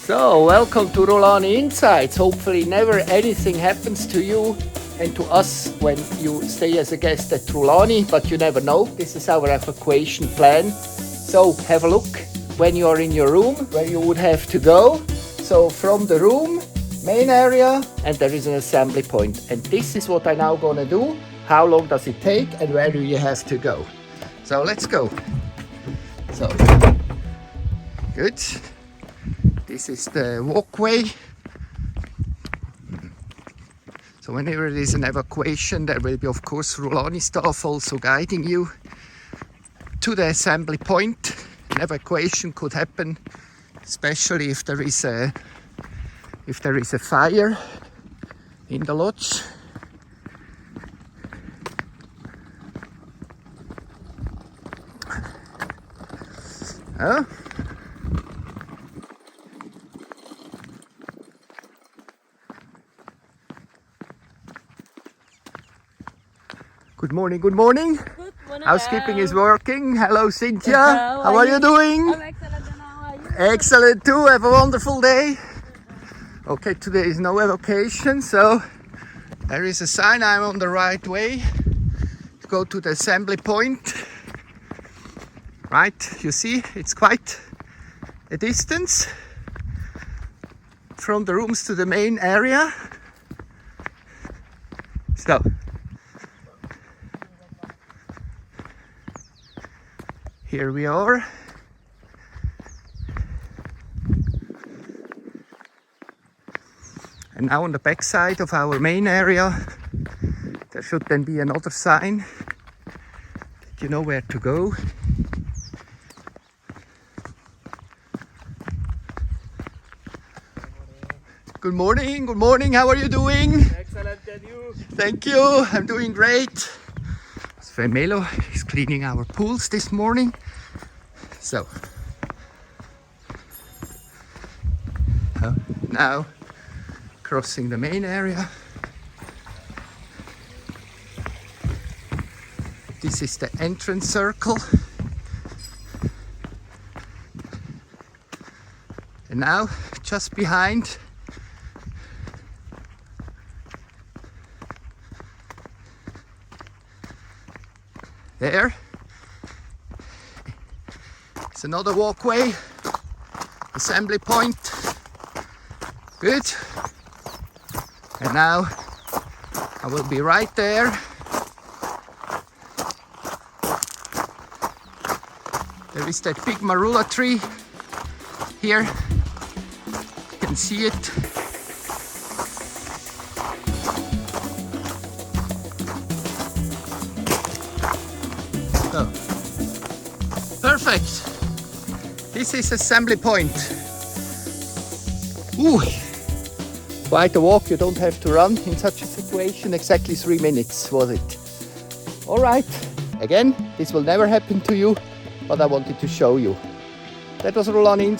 So, welcome to Rhulani Insights. Hopefully never anything happens to you and to us when you stay as a guest at Rhulani, but you never know. This is our evacuation plan. So, have a look when you are in your room, where you would have to go. So, from the room, main area, and there is an assembly point. And this is what I'm now gonna do. How long does it take and where do you have to go? So, let's go. So, good. This is the walkway. So whenever there is an evacuation, there will be of course Rhulani staff also guiding you to the assembly point. An evacuation could happen, especially if there is a fire in the lodge. Huh? Good morning, good morning. Good morning. Housekeeping is working. Hello, Cynthia. Hello, How are you doing? I'm excellent, and how are you? Excellent too. Have a wonderful day. Okay, today is no evacuation, so there is a sign. I'm on the right way. Go to the assembly point. Right, you see, it's quite a distance from the rooms to the main area. So, here we are. And now on the back side of our main area, there should then be another sign that you know where to go. Good morning, good morning, how are you doing? Excellent, and you? Thank you, I'm doing great. Sven Melo is cleaning our pools this morning. So, now crossing the main area. This is the entrance circle. And now, just behind, there, it's another walkway, assembly point. Good. And now I will be right there. There is that big marula tree here. You can see it. So, perfect. This is assembly point. Ooh, quite a walk. You don't have to run in such a situation. Exactly 3 minutes was it. All right. Again, this will never happen to you, but I wanted to show you. That was Rhulani.